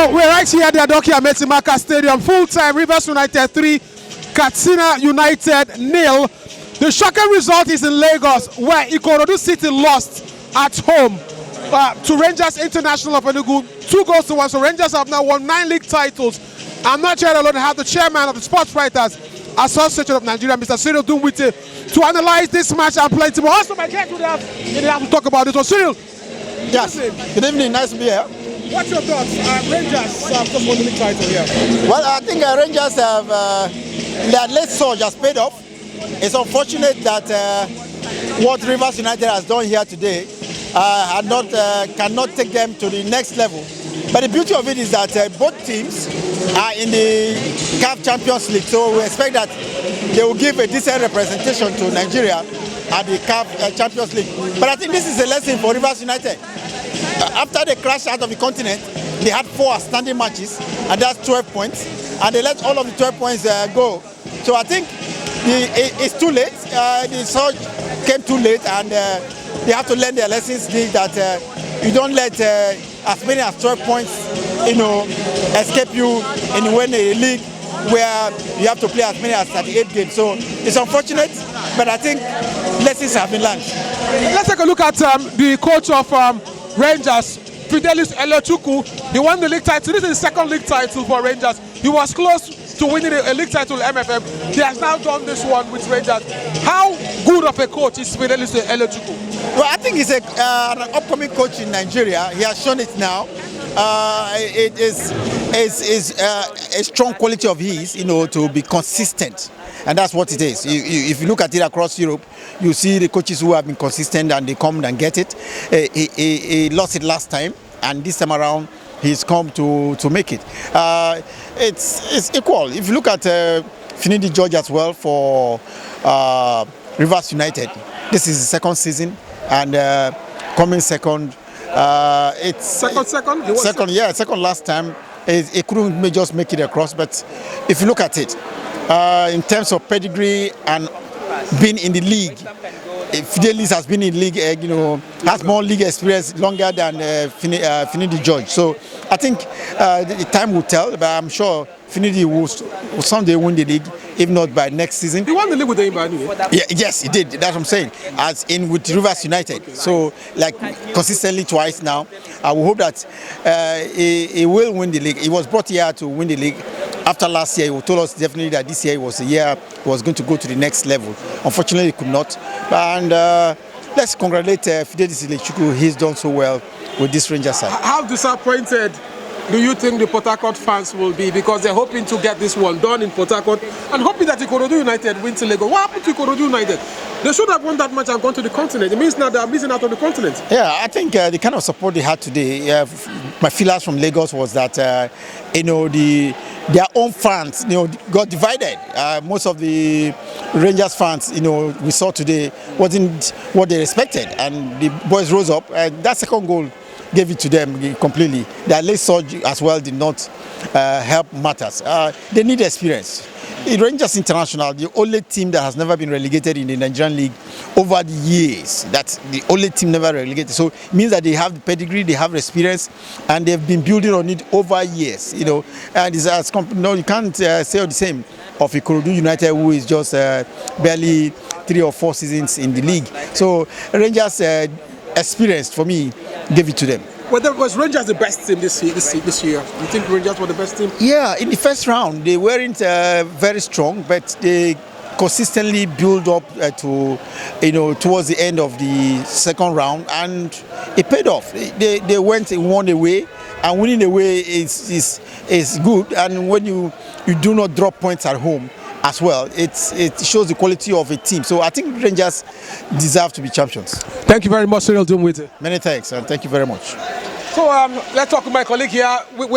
So we're right here at the Adokiye Amiesimaka Stadium. Full time, Rivers United 3, Katsina United 0. The shocking result is in Lagos, where Ikorodu City lost at home to Rangers International of Enugu, 2-1. So Rangers have now won 9 league titles. I'm not sure alone. I have the chairman of the Sports Writers Association of Nigeria, Mr. Cyril Dunwite, to analyze this match and plenty more. Also, my guest would have to talk about this. So, Cyril. Yes. Good evening. Nice to be here. What's your thoughts? Rangers have just won the league title here. Well, I think Rangers have their late surge has paid off. It's unfortunate that what Rivers United has done here today cannot take them to the next level. But the beauty of it is that both teams are in the CAF Champions League, so we expect that they will give a decent representation to Nigeria at the CAF Champions League. But I think this is a lesson for Rivers United. After they crashed out of the continent, they had 4 outstanding matches, and that's 12 points, and they let all of the 12 points go. So I think it's too late. The surge came too late, and they have to learn their lessons that you don't let as many as 12 points, escape you in winning a league where you have to play as many as 38 games. So it's unfortunate, but I think lessons have been learned. Let's take a look at the coach of Rangers, Fidelis Elochukwu. He won the league title. This is the second league title for Rangers. He was close to winning a league title MFM. He has now done this one with Rangers. How good of a coach is Fidelis Elochukwu? Well, I think he's an upcoming coach in Nigeria. He has shown it now. It is a strong quality of his, to be consistent. And that's what it is. If you look at it across Europe, you see the coaches who have been consistent and they come and get it. He lost it last time, and this time around, he's come to make it. It's equal. If you look at Finidi George as well for Rivers United, this is the second season, and coming second. It's second last time. He couldn't just make it across, but if you look at it, in terms of pedigree and being in the league, Fidelis has been in the league, has more league experience longer than Finidi George. So I think the time will tell, but I'm sure Finidi will someday win the league, if not by next season. He won the league with the anyway. Yeah, yes, he did. That's what I'm saying. As in with Rivers United. Okay. So, consistently twice now. I will hope that he will win the league. He was brought here to win the league. After last year, he told us definitely that this year was the year he was going to go to the next level. Unfortunately, he could not. And let's congratulate Fidelis Elochukwu. He's done so well with this Rangers side. How disappointed do you think the Port Harcourt fans will be, because they're hoping to get this one done in Port Harcourt and hoping that Ikorodu United wins in Lagos? What happened to Ikorodu United? They should have won that match and gone to the continent. It means now they are missing out on the continent. Yeah, I think the kind of support they had today, my feelers from Lagos was that their own fans, got divided. Most of the Rangers fans, we saw today wasn't what they expected, and the boys rose up, and that second goal gave it to them completely. Their late surge as well did not help matters. They need experience. Rangers International, the only team that has never been relegated in the Nigerian League over the years. That's the only team never relegated. So it means that they have the pedigree, they have experience, and they've been building on it over years. And it's you can't say the same of Ikorodu United, who is just barely 3 or 4 seasons in the league. So Rangers experience, for me, gave it to them. Well, was Rangers the best team this year? You think Rangers were the best team? Yeah, in the first round, they weren't very strong, but they consistently build up towards the end of the second round, and it paid off. They went and won away, and winning away is good. And when you do not drop points at home as well, it shows the quality of a team. So I think Rangers deserve to be champions. Thank you very much, Cyril Dunwite. Many thanks, and thank you very much. So let's talk to my colleague here. We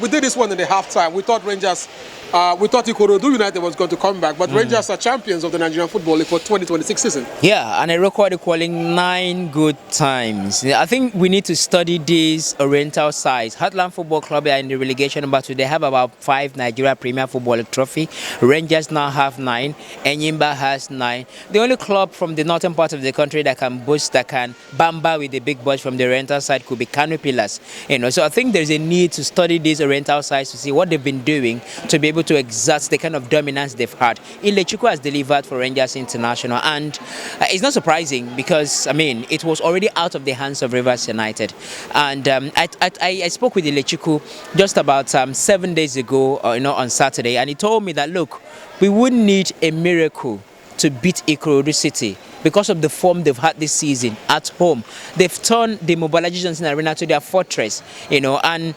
did this one in the halftime. We thought Rangers we thought Ikorodu United was going to come back, but Rangers are champions of the Nigerian Football League for 2026 season. Yeah, and I record equaling 9 good times. I think we need to study these Oriental sides. Heartland Football Club are in the relegation battle. They have about 5 Nigeria Premier Football League trophy. Rangers now have 9. Enyimba has 9. The only club from the northern part of the country that can boast, that can bamba with the big boys from the Oriental side could be Kano Pillars. So I think there's a need to study these Oriental sides to see what they've been doing to be able to exert the kind of dominance they've had. Ilechukwu has delivered for Rangers International, and it's not surprising because, it was already out of the hands of Rivers United. And I spoke with Ilechukwu just about 7 days ago, on Saturday, and he told me that, look, we wouldn't need a miracle to beat Ikorodu City because of the form they've had this season at home. They've turned the Mobilization Arena to their fortress, and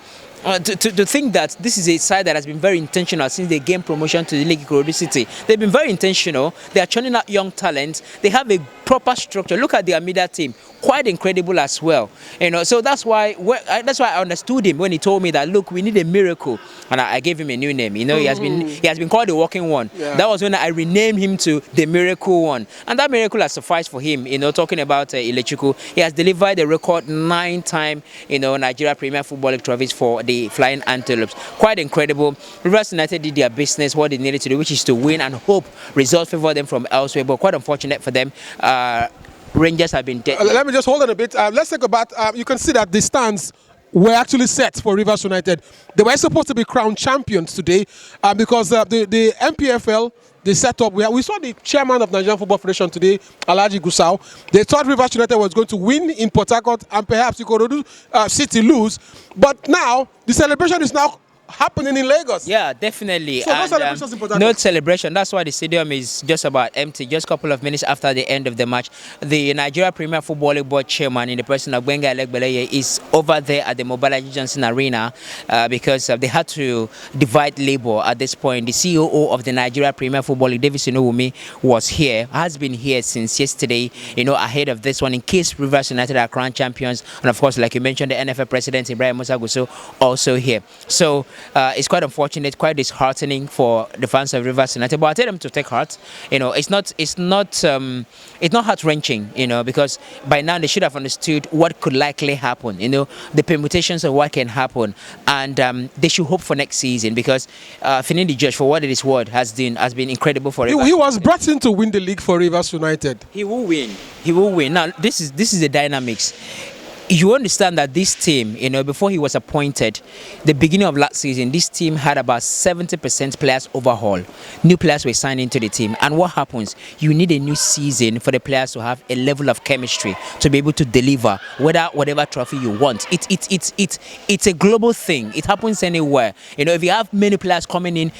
to think that this is a side that has been very intentional since they gained promotion to the League Ikorodu City. They've been very intentional. They are churning out young talent. They have a proper structure. Look at the Amida team, quite incredible as well. So that's why I understood him when he told me that, look, we need a miracle, and I gave him a new name. He has been called the Walking One. Yeah. That was when I renamed him to the Miracle One, and that miracle has sufficed for him. Talking about Ilechukwu, he has delivered a record 9-time Nigeria Premier Football League trophies for the Flying Antelopes. Quite incredible. Rivers United did their business, what they needed to do, which is to win and hope results favor them from elsewhere. But quite unfortunate for them. Rangers have been dead. Let me just hold on a bit. Let's talk about. You can see that the stands were actually set for Rivers United. They were supposed to be crowned champions today because the NPFL, the setup, we saw the chairman of Nigerian Football Federation today, Alhaji Gusau. They thought Rivers United was going to win in Port Harcourt and perhaps Ikorodu City lose. But now the celebration is now happening in Lagos. Yeah, definitely. So no celebrations in Port Harcourt? No celebration. That's why the stadium is just about empty. Just a couple of minutes after the end of the match, the Nigeria Premier Football League Board chairman, in the person of Gbenga Elegbeleye, is over there at the Mobolaji Johnson Arena because they had to divide labor at this point. The COO of the Nigeria Premier Football League, David Sinowumi, was here, has been here since yesterday, ahead of this one, in case Rivers United are crowned champions. And of course, like you mentioned, the NFL president, Ibrahim Musa Gusau, also here. So it's quite unfortunate, quite disheartening for the fans of Rivers United. But I tell them to take heart. It's not heart-wrenching. Because by now they should have understood what could likely happen. The permutations of what can happen, and they should hope for next season because Finidi George, for what it is worth, has been incredible for Rivers. He was brought in to win the league for Rivers United. He will win. He will win. Now this is the dynamics. You understand that this team, before he was appointed, the beginning of last season, this team had about 70% players overhaul. New players were signed into the team. And what happens? You need a new season for the players to have a level of chemistry to be able to deliver whatever trophy you want. It's a global thing. It happens anywhere. If you have many players coming in,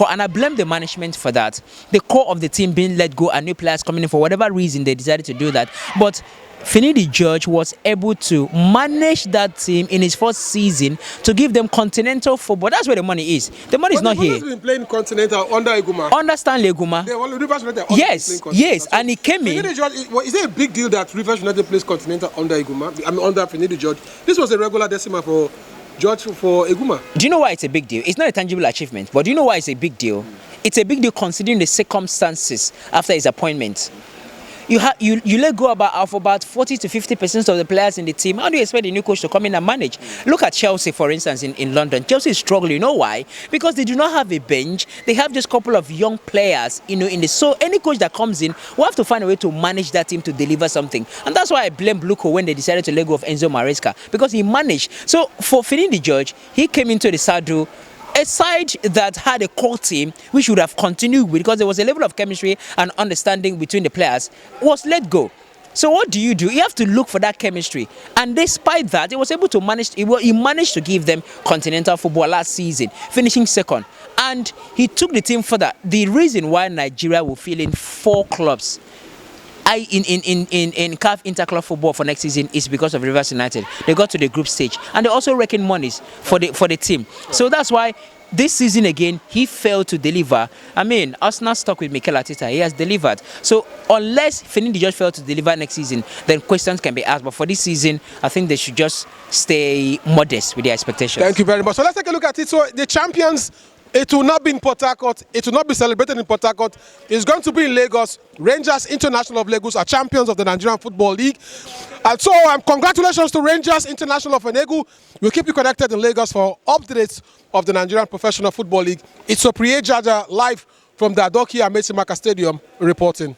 and I blame the management for that. The core of the team being let go and new players coming in for whatever reason they decided to do that. But Finidi George was able to manage that team in his first season to give them continental football. That's where the money is. The money is not here. Been playing continental under Eguma. Under Stanley Eguma. Yes, and he came in. George, is it a big deal that Rivers United plays continental under Eguma? Under Finidi George. This was a regular decimal for George for Eguma. Do you know why it's a big deal? It's not a tangible achievement, but do you know why it's a big deal? It's a big deal considering the circumstances after his appointment. You let go about 40 to 50% of the players in the team. How do you expect the new coach to come in and manage? Look at Chelsea, for instance, in London. Chelsea is struggling. You know why? Because they do not have a bench. They have just a couple of young players, so any coach that comes in will have to find a way to manage that team to deliver something. And that's why I blame Bluco when they decided to let go of Enzo Maresca, because he managed. So for Finidi George, he came into the saddle, a side that had a core team which would have continued with, because there was a level of chemistry and understanding between the players, was let go. So what do? You have to look for that chemistry. And despite that, he was able to manage. He managed to give them continental football last season, finishing second. And he took the team further. The reason why Nigeria will fill in 4 clubs in CAF Interclub football for next season is because of Rivers United. They got to the group stage and they also reckon monies for the team. So that's why this season again he failed to deliver. Arsenal stuck with Mikel Arteta. He has delivered. So unless Finidi George failed to deliver next season, then questions can be asked. But for this season, I think they should just stay modest with their expectations. Thank you very much. So let's take a look at it. So the champions It will not be in Port Harcourt. It will not be celebrated in Port Harcourt. It's going to be in Lagos. Rangers International of Lagos are champions of the Nigerian Football League. And so congratulations to Rangers International of Enugu. We'll keep you connected in Lagos for updates of the Nigerian Professional Football League. It's Opriye Jaja live from the Adokiye Amiesimaka Stadium reporting.